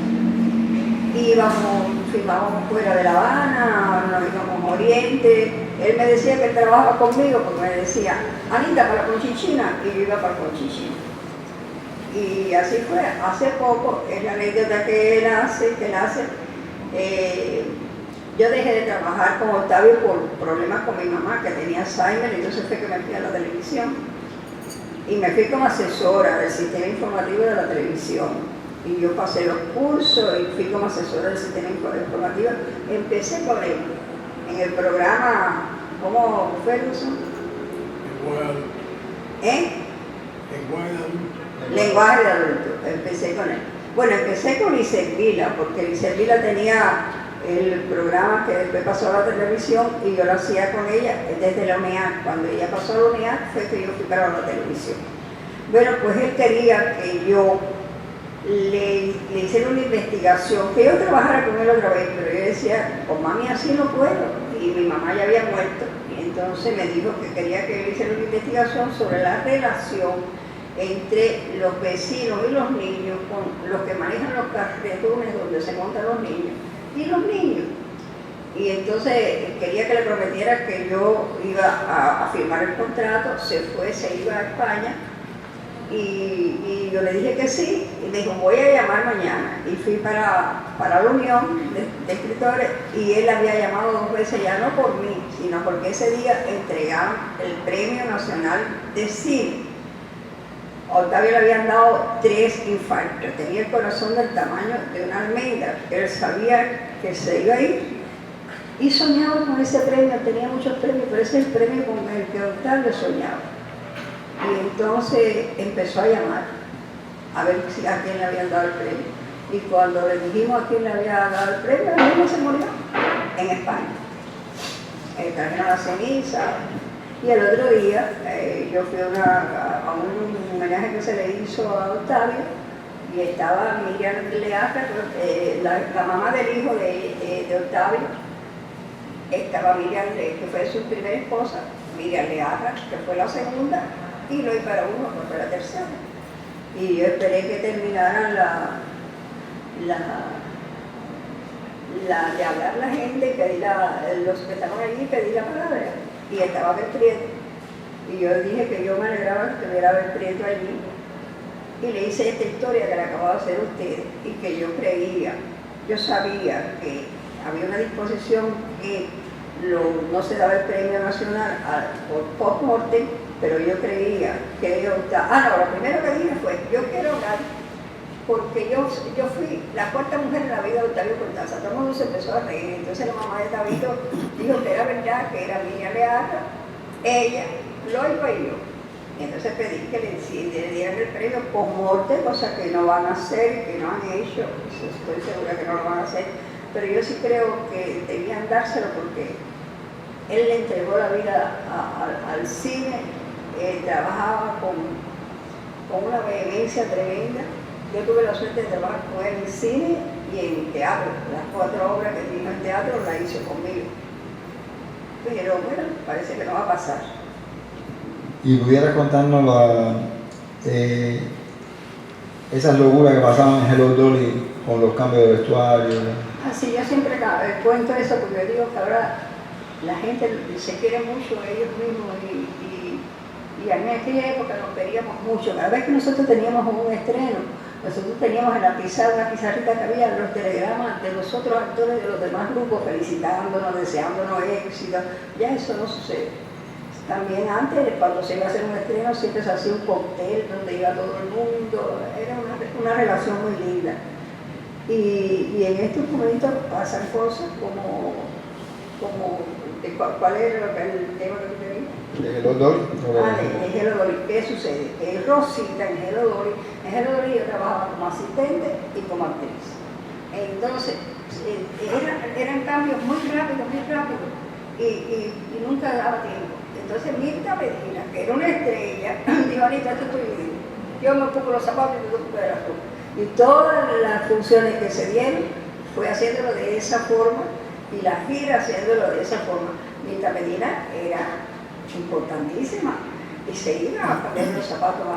B: Filmábamos fuera de La Habana, nos íbamos a Oriente. Él me decía que él trabajaba conmigo porque me decía, Anita, para Conchichina, y yo iba para Conchichina. Y así fue. Hace poco, es la anécdota que él hace, yo dejé de trabajar con Octavio por problemas con mi mamá, que tenía Alzheimer, entonces fue que me fui a la televisión. Y me fui como asesora del sistema informativo de la televisión. Y yo pasé los cursos y fui como asesora del sistema informativo. Empecé con él en el programa, ¿cómo Ferguson? Lenguaje de adulto. Empecé con él. Bueno, empecé con Lisset Vila, porque Lisset Vila tenía el programa que después pasó a la televisión y yo lo hacía con ella desde la UNEAC. Cuando ella pasó a la UNEAC fue que yo fui para la televisión. Bueno, pues él quería que yo le hiciera una investigación, que yo trabajara con él otra vez, pero yo decía, con mami así no puedo, y mi mamá ya había muerto, y entonces me dijo que quería que yo hiciera una investigación sobre la relación entre los vecinos y los niños, con los que manejan los carretones donde se montan los niños, y los niños. Y entonces quería que le prometiera que yo iba a firmar el contrato, se iba a España, y yo le dije que sí, y me dijo, voy a llamar mañana. Y fui para la Unión de Escritores, y él había llamado 2 veces, ya no por mí, sino porque ese día entregaban el Premio Nacional de Cine. A Octavio le habían dado 3 infartos, tenía el corazón del tamaño de una almendra, él sabía que se iba a ir, y soñaba con ese premio, tenía muchos premios, pero ese es el premio con el que Octavio soñaba. Y entonces empezó a llamar a ver a quién le habían dado el premio. Y cuando le dijimos a quién le había dado el premio, el mismo se murió en España. Trajeron la ceniza. Y el otro día yo fui a un homenaje que se le hizo a Octavio, y estaba Miriam Leata, la mamá del hijo de Octavio. Estaba Miriam, que fue su primera esposa, Miriam Leata, que fue la segunda, y Loy para uno, que fue la tercera. Y yo esperé que terminaran de hablar la gente, los que estaban allí, pedí la palabra. Y estaba Abel Prieto. Y yo dije que yo me alegraba que estuviera Abel Prieto allí. Y le hice esta historia que le acabo de hacer a ustedes, y que yo sabía que había una disposición que no se daba el premio nacional por post-mortem, pero yo creía que yo no, lo primero que dije fue, yo quiero hablar, porque yo fui la 4ª mujer en la vida de Octavio Cortázar. Todo el mundo se empezó a reír. Entonces la mamá de Tabito dijo que era verdad, que era Miriam Leata, ella, Loiva y yo. Y entonces pedí que le dieran el premio post-mortem, cosa que no van a hacer, que no han hecho, estoy segura que no lo van a hacer, pero yo sí creo que debían dárselo porque él le entregó la vida al cine, trabajaba con una vehemencia tremenda. Yo tuve la suerte de trabajar con él en cine y en teatro. Las 4 obras que tiene en teatro las hizo conmigo. Pero bueno, parece que no va a pasar.
A: ¿Y pudieras contarnos esas locuras que pasaban en Hello Dolly con los cambios de vestuario?
B: Sí, yo siempre cuento eso porque yo digo que ahora la gente se quiere mucho ellos mismos y en aquella época nos queríamos mucho. Cada vez que nosotros teníamos un estreno, nosotros teníamos en la pizarra, una pizarrita que había los telegramas de los otros actores de los demás grupos felicitándonos, deseándonos éxito. Ya eso no sucede. También antes, cuando se iba a hacer un estreno, siempre se hacía un cóctel donde iba todo el mundo. Era una relación muy linda. Y en estos momentos pasan cosas como ¿cuál es el tema que tú tenías?
A: De Hello Dolly.
B: De Hello Dolly. ¿Qué sucede? Que Rosita en Hello Dolly yo trabajaba como asistente y como actriz. Entonces, eran cambios muy rápidos, y nunca daba tiempo. Entonces Mirta Medina, que era una estrella, dijo: Anita, yo me ocupo los zapatos y tú te ocupas de las ropas. Y todas las funciones que se dieron fue haciéndolo de esa forma, y la gira haciéndolo de esa forma. Mirta Medina era importantísima y se iba a poner los zapatos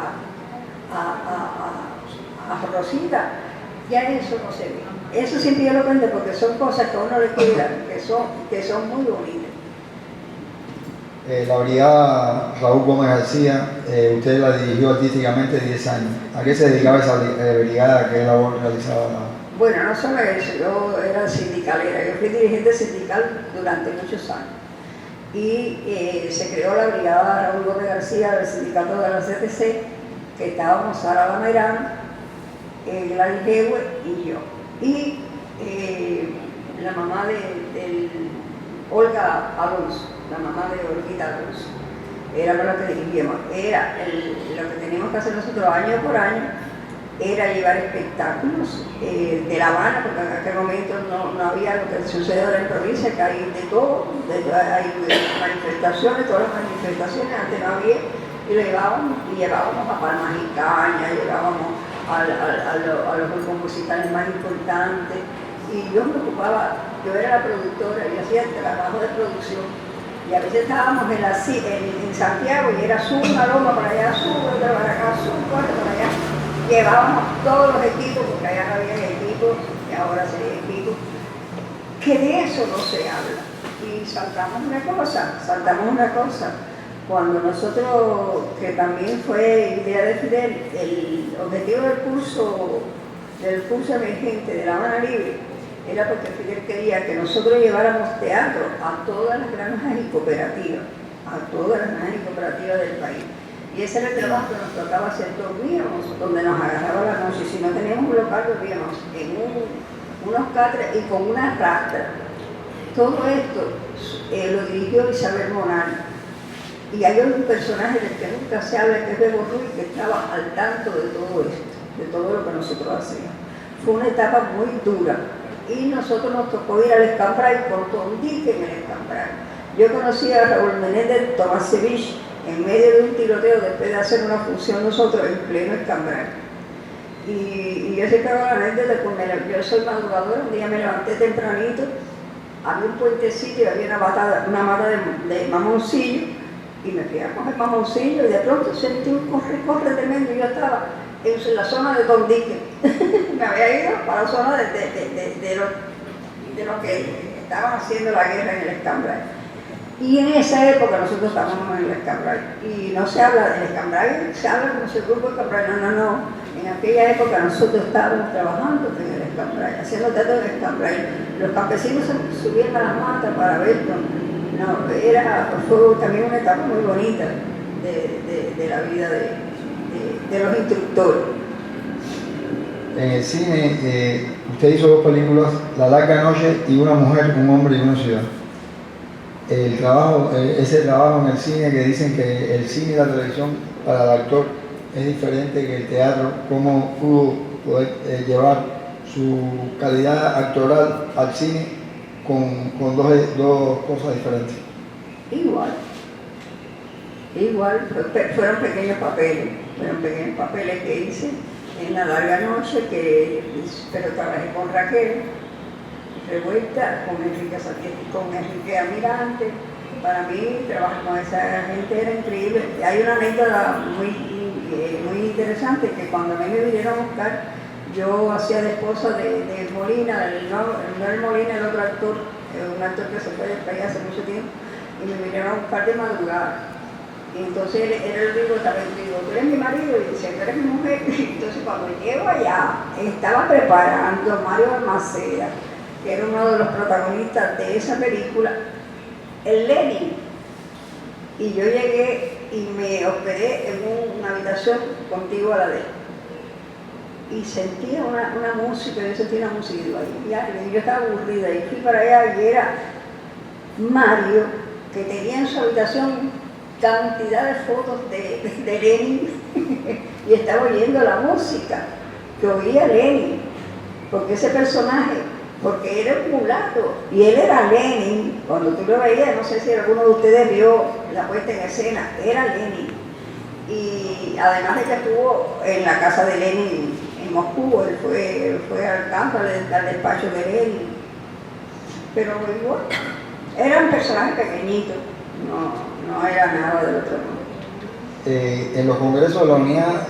B: a Rosita. Ya eso no se ve. Eso siempre yo lo cuento porque son cosas que a uno le quedan, que son muy bonitas.
A: La brigada Raúl Gómez García, usted la dirigió artísticamente 10 años. ¿A qué se dedicaba esa brigada? ¿Qué labor realizaba?
B: Bueno, no solo eso, yo era sindicalera, yo fui dirigente sindical durante muchos años. Y se creó la brigada Raúl Gómez García del sindicato de la CTC, que estábamos Sara Lamerán, Gladys Hewe y yo. Y la mamá de Olga Alonso, la mamá de Olguita Alonso, era lo que dirigíamos. Lo que teníamos que hacer nosotros año por año era llevar espectáculos de La Habana, porque en aquel momento no había lo que sucede ahora en provincia, que hay de todo, hay manifestaciones, todas las manifestaciones, antes no había, y llevábamos a Palmas y Caña, llevábamos a los grupos musicales más importantes, y yo me ocupaba, yo era la productora, y hacía el trabajo de producción, y a veces estábamos en Santiago, y era sube una loma para allá, sube otra para acá, sube otra para allá. Llevábamos todos los equipos, porque allá no había equipos, y ahora sí hay equipos, que de eso no se habla. Y saltamos una cosa, cuando nosotros, que también fue idea de Fidel, el objetivo del curso emergente de La Habana Libre, era porque Fidel quería que nosotros lleváramos teatro a todas las granjas y cooperativas, del país. Y ese era el trabajo que nos tocaba hacer. Dormíamos donde nos agarraba la noche. Si no teníamos un local, dormíamos en unos catres y con una rastra. Todo esto lo dirigió Isabel Monal. Y hay un personaje del que nunca se habla, que es Bebo Ruiz, que estaba al tanto de todo esto, de todo lo que nosotros hacíamos. Fue una etapa muy dura. Y nosotros nos tocó ir al Escambray por todo un dique en el Escambray. Yo conocí a Raúl Menéndez Tomasevich en medio de un tiroteo después de hacer una función nosotros en pleno Escambray. Y yo siempre hago la anécdota, yo soy madrugadora, un día me levanté tempranito, había un puentecito y había una mata de mamoncillo, y me fui a coger mamoncillo y de pronto sentí un corre tremendo y yo estaba en la zona de Don Dique. Me había ido para la zona de los que estaban haciendo la guerra en el Escambray. Y en esa época nosotros estábamos en el Escambray. Y no se habla del Escambray, se habla como si el grupo Escambray. No. En aquella época nosotros estábamos trabajando en el Escambray, haciendo teatro en el Escambray. Los campesinos se subían a las matas para verlo. Fue también una etapa muy bonita de la vida de los instructores.
A: En el cine, usted hizo 2 películas, La larga noche y Una mujer, un hombre y una ciudad. Ese trabajo en el cine, que dicen que el cine y la televisión para el actor es diferente que el teatro, ¿cómo pudo poder llevar su calidad actoral al cine con dos cosas diferentes?
B: Igual, fueron pequeños papeles que hice en La larga noche, pero trabajé con Raquel Revuelta, con Enrique Almirante. Para mí trabajar con esa gente era increíble. Hay una anécdota muy interesante, que cuando a mí me vinieron a buscar, yo hacía de esposa de Molina, no el Molina, el otro actor, un actor que se fue del país hace mucho tiempo, y me vinieron a buscar de madrugada. Y entonces él le digo, tú eres mi marido, y dice, tú eres mi mujer. Entonces cuando llego allá, estaba preparando Mario Balmaceda, que era uno de los protagonistas de esa película, el Lenin. Y yo llegué y me hospedé en una habitación contigua a la de él. Y sentía una música, yo sentía una música, y yo estaba aburrida, y fui para allá y era Mario, que tenía en su habitación cantidad de fotos de Lenin y estaba oyendo la música que oía Lenin, porque ese personaje, porque era un mulato y él era Lenin. Cuando tú lo veías, no sé si alguno de ustedes vio la puesta en escena, era Lenin. Y además de que estuvo en la casa de Lenin en Moscú, él fue al campo, al despacho de Lenin, pero igual, era un personaje pequeñito, no era nada del otro mundo.
A: En los congresos de la unidad,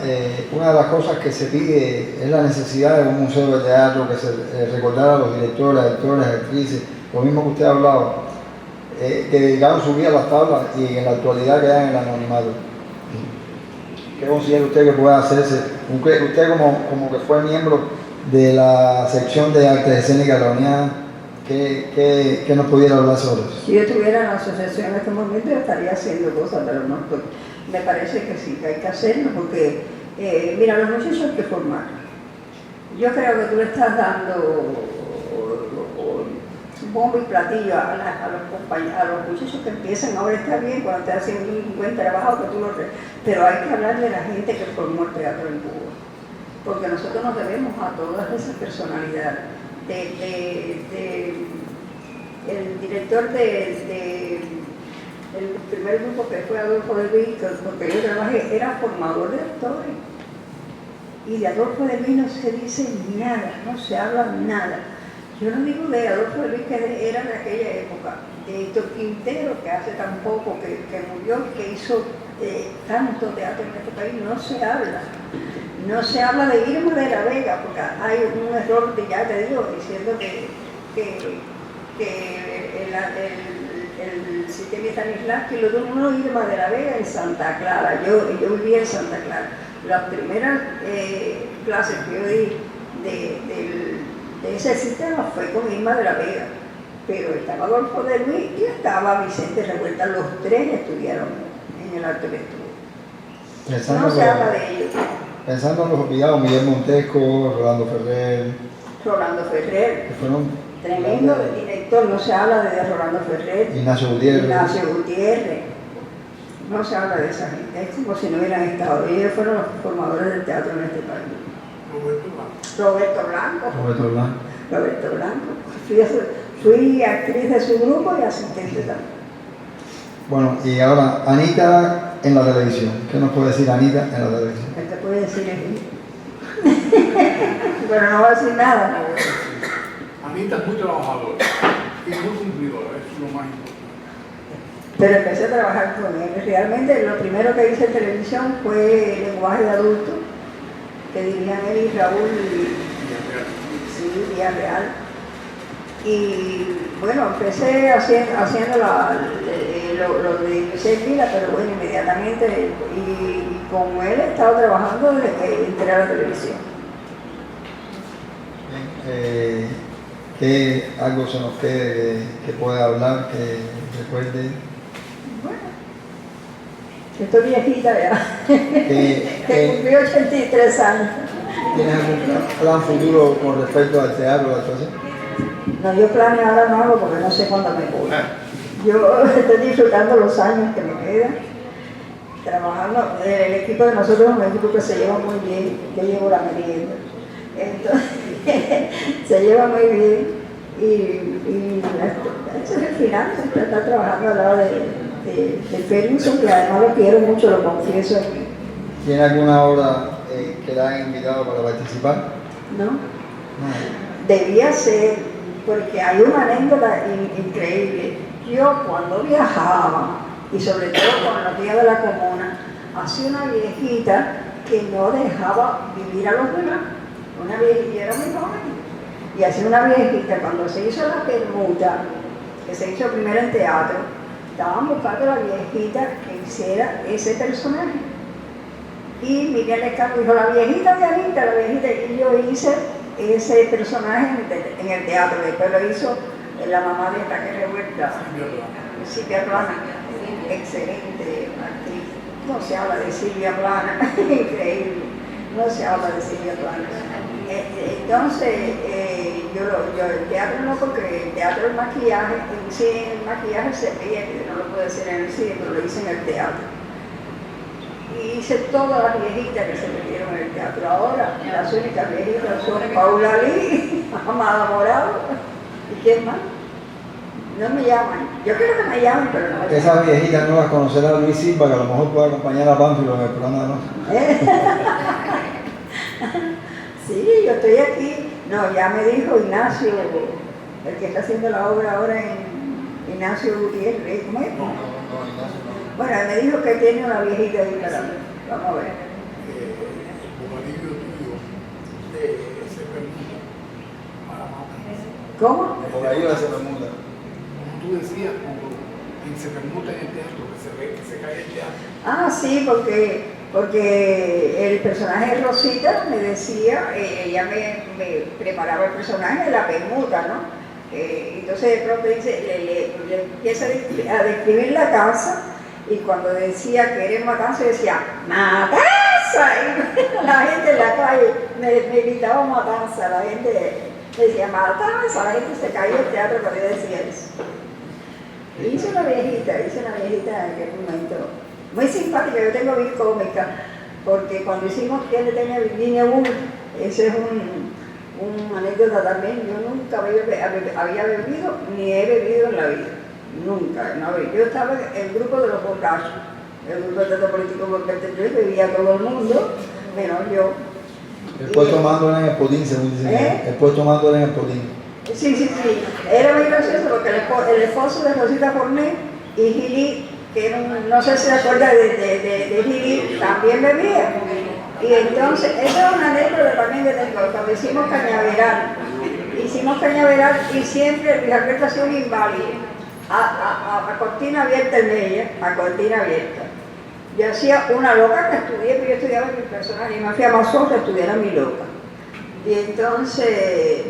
A: una de las cosas que se pide es la necesidad de un museo de teatro que se recordara a los directores, actores, actrices, lo mismo que usted ha hablado, que dedicaron su vida a las tablas y en la actualidad quedan en el anonimato. ¿Qué considera usted que puede hacerse? Usted como que fue miembro de la sección de artes escénicas de la unidad, ¿qué nos pudiera hablar sobre eso?
B: Si yo estuviera en la asociación en este momento, yo estaría haciendo cosas, pero no estoy. Me parece que sí, que hay que hacerlo, porque, mira, los muchachos hay que formar. Yo creo que tú le estás dando bombo y platillo a los muchachos que empiezan. Ahora está bien cuando te hacen un buen trabajo, pero hay que hablar de la gente que formó el teatro en Cuba, porque nosotros nos debemos a todas esas personalidades. El director el primer grupo, que fue Adolfo de Luis, porque yo trabajé, era formador de actores. Y de Adolfo de Luis no se dice nada, no se habla nada. Yo no digo de Adolfo de Luis, que era de aquella época, de Héctor Quintero, que hace tan poco que murió, que hizo tanto teatro en este país, no se habla. No se habla de Irma de la Vega, porque hay un error, ya te digo, diciendo que el sistema Stanislavski lo tuvo uno Irma de la Vega en Santa Clara. Yo vivía en Santa Clara. Las primeras clases que yo di de ese sistema fue con Irma de la Vega, pero estaba Adolfo de Luis y estaba Vicente Revuelta. Los tres estudiaron en el Arte Estudio. No se habla de ellos.
A: Pensando en los olvidados, Miguel Montesco, Rolando Ferrer, que fueron
B: tremendo director. No se habla de Rolando Ferrer,
A: Ignacio
B: Gutiérrez, no se habla de esa gente, es como si no hubieran estado. Ellos fueron los formadores del teatro en este país. Roberto Blanco. Fui actriz de su grupo y asistente también.
A: Bueno, y ahora, Anita en la televisión. ¿Qué nos puede decir Anita en la televisión?
B: ¿Qué te puede decir aquí? Pero no va a decir nada.
C: Anita es muy trabajadora y muy cumplidora, eso es lo más importante.
B: Pero empecé a trabajar con él. Realmente lo primero que hice en televisión fue Lenguaje de Adulto, que dirían él y Raúl Villarreal. Y bueno, empecé haciendo lo de Michelle Vila, pero bueno, inmediatamente, y con él he estado trabajando desde que entré a la televisión.
A: ¿Qué algo se nos quede que pueda hablar, que recuerde?
B: Bueno, estoy viejita ya, que cumplí 83 años.
A: ¿Tienes algún plan futuro con respecto al teatro, a la actuación?
B: No, yo planeo ahora no hago porque no sé cuándo me voy. Yo estoy disfrutando los años que me quedan, trabajando. El equipo de nosotros es un equipo que se lleva muy bien. Yo llevo la merienda. Entonces, se lleva muy bien. Y ese es el final, siempre está trabajando al lado de Ferguson, que además lo quiero mucho, lo confieso aquí.
A: ¿Tiene alguna obra que la han invitado para participar?
B: No. Debía ser, porque hay una anécdota increíble. Yo cuando viajaba, y sobre todo con los días de la comuna, hacía una viejita que no dejaba vivir a los demás. Una viejita, era muy joven. Y hacía una viejita, cuando se hizo la permuta, que se hizo primero en teatro, estaban buscando a la viejita que hiciera ese personaje. Y Miriam Lescano dijo, la viejita de Anita, la viejita, y yo hice ese personaje en el teatro. Después lo hizo la mamá de Raquel Revuelta, Silvia Plana, excelente actriz. No se habla de Silvia Plana, increíble, no se habla de Silvia Plana. Entonces, el teatro no, porque el teatro el maquillaje, en sí el maquillaje se pierde, no lo puedo decir en el cine, pero lo hice en el teatro. Y hice todas las viejitas que se metieron en el teatro. Ahora, las únicas viejitas son Paula Lee, Amada Morado, ¿y quién más? No me llaman. Yo quiero que me llamen, pero no me llaman.
A: Esas viejitas nuevas conocerá a Luis Silva, que a lo mejor puede acompañar a Pánfilo en el programa de noche.
B: Sí, yo estoy aquí. No, ya me dijo Ignacio, el que está haciendo la obra ahora en Ignacio Gutiérrez. ¿Cómo es?
A: No, Ignacio no.
B: Bueno, él me dijo que tiene una viejita ahí para mí. Vamos a ver.
C: El bocadillo tuyo de ese permiso para matar.
B: ¿Cómo?
A: Por ahí va a ser Bermuda.
C: Como tú decías, cuando se permuta en el teatro, que se cae el teatro.
B: Ah, sí, porque el personaje de Rosita me decía, ella me preparaba el personaje de la permuta, ¿no? Entonces de pronto dice, le empieza a describir la casa, y cuando decía que era matanza, decía, ¡matanza! Y la gente en la calle me gritaba matanza, la gente decía, matanza, la gente se caía del teatro cuando yo decía eso. Hice una viejita en aquel momento, muy simpática. Yo tengo bien cómica, porque cuando hicimos ¿Quién le tenía Virginia Woolf? Ese es una anécdota también. Yo nunca había bebido, ni he bebido en la vida, nunca. No, yo estaba en el grupo de los borrachos, el grupo de teatro político, porque bebía todo el mundo, menos yo.
A: Después tomándola en el potín, según dicen. Después tomándola en el potín.
B: Sí. Era muy gracioso porque el esposo de Rosita Forné y Gili, que era no sé si se acuerda de Gili, también bebía. Y entonces, esa es una anécdota también que tengo. Cuando hicimos Cañaveral y siempre Luis Alberto hacía un inválido, a cortina abierta en ella, a cortina abierta. Yo hacía una loca que estudié, pero yo estudiaba mi personaje, y me fui a Mazorra a estudiar a mi loca. Y entonces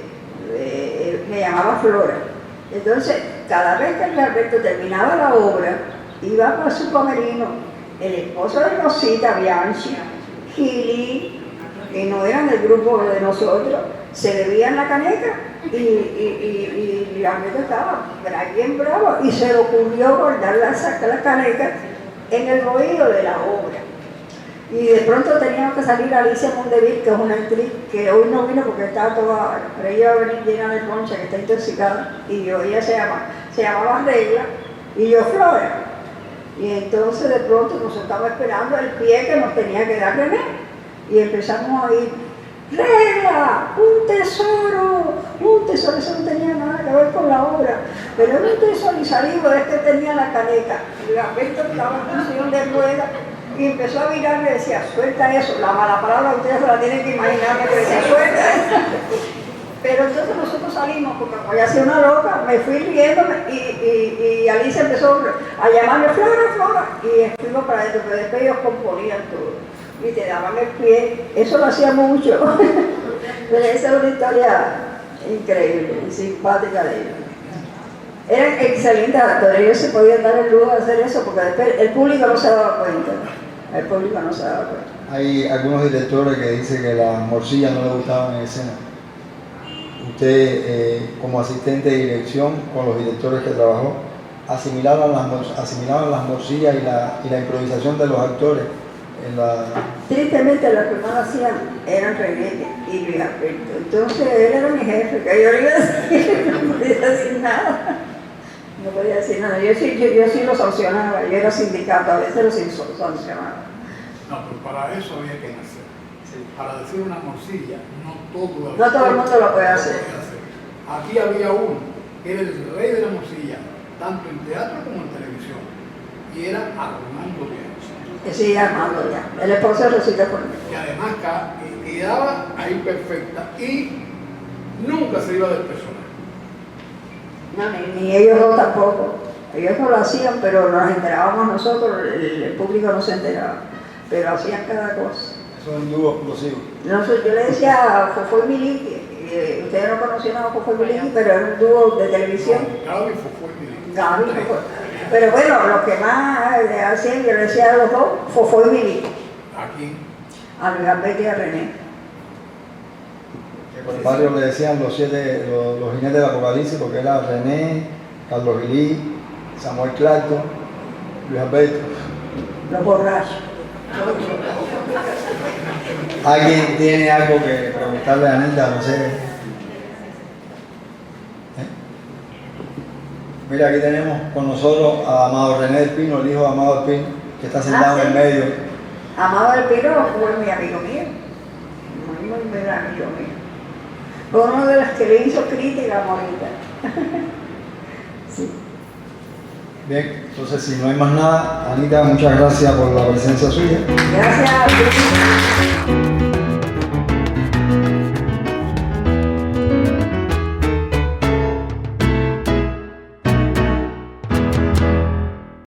B: me llamaba Flora. Entonces, cada vez que Luis Alberto terminaba la obra, iba para su camerino, el esposo de Rosita, Bianchi, Gili, que no eran del grupo de nosotros, se bebían la caneca y Luis Alberto estaba bien bravo y se le ocurrió guardar la caneca en el oído de la obra. Y de pronto teníamos que salir a Alicia Mondeville, que es una actriz que hoy no vino porque estaba toda, pero ella iba a venir llena de concha, que está intoxicada, y ella se llamaba Regla, y yo Flora. Y entonces de pronto nos estaba esperando el pie que nos tenía que dar René, y empezamos a ir, Regla, un tesoro, eso no tenía nada que ver con la obra, pero era un tesoro, y salimos de que tenía la caneca, y Alberto estaba en función de rueda, y empezó a mirarme y decía, suelta eso, la mala palabra ustedes se la tienen que imaginar, que decía, suelta eso. Pero entonces nosotros salimos, porque como ya hacía una loca, me fui riéndome y Alicia empezó a llamarme Flora, y fuimos para adentro, pero después ellos componían todo, y te daban el pie, eso lo hacía mucho. Pero esa es una historia increíble y simpática de ellos. Eran excelentes actores, ellos se podían dar el lujo de hacer eso, porque después el público no se daba cuenta. El público no se daba cuenta.
A: Hay algunos directores que dicen que las morcillas no le gustaban en escena. Usted, como asistente de dirección, con los directores que trabajó, asimilaban las morcillas y la improvisación de los actores en la...
B: Tristemente los que más hacían eran René y Luis Alberto. Entonces él era mi jefe, que yo le iba a decir, no podía decir nada. No podía decir nada. Yo sí lo sancionaba, yo era sindicato, a veces lo sancionaba.
C: No, pero para eso había que nacer. Sí. Para decir una morcilla, no
B: todo el mundo lo puede hacer.
C: Aquí había uno, que era el rey de la morcilla, tanto en teatro como en televisión, y era Armando Bianchi.
B: Sí, Armando ya, el esposo de Rosita Forné.
C: Y además quedaba ahí perfecta y nunca se iba del personaje.
B: No, ni ellos dos tampoco. Ellos no lo hacían, pero nos enterábamos nosotros, el público no se enteraba, pero hacían cada cosa.
A: Eso es un dúo explosivo.
B: No sé, yo le decía a Fofo y Miliki, ustedes no conocían a Fofo y Miliki, pero era un dúo de televisión.
C: Gaby, Fofo y Miliki.
B: Gaby, Fofo. Pero bueno, los que más hacían, yo le decía a los dos, Fofo y Miliki,
C: ¿A quién?
B: a Luis Alberto y a René.
A: Que por el barrio le decían los jinetes del apocalipsis, porque era René, Carlos Gilí, Samuel Clarto, Luis Alberto.
B: Los borrachos.
A: ¿Alguien tiene algo que preguntarle a Anita? No sé. Mira, aquí tenemos con nosotros a Amado René del Pino, el hijo de Amado del Pino, que está sentado en el medio.
B: Amado del Pino fue mi amigo mío, muy buen amigo mío. Fue uno de los que le hizo crítica a Morita. Sí.
A: Bien, entonces si no hay más nada, Anita, muchas gracias por la presencia suya.
B: Gracias a ti.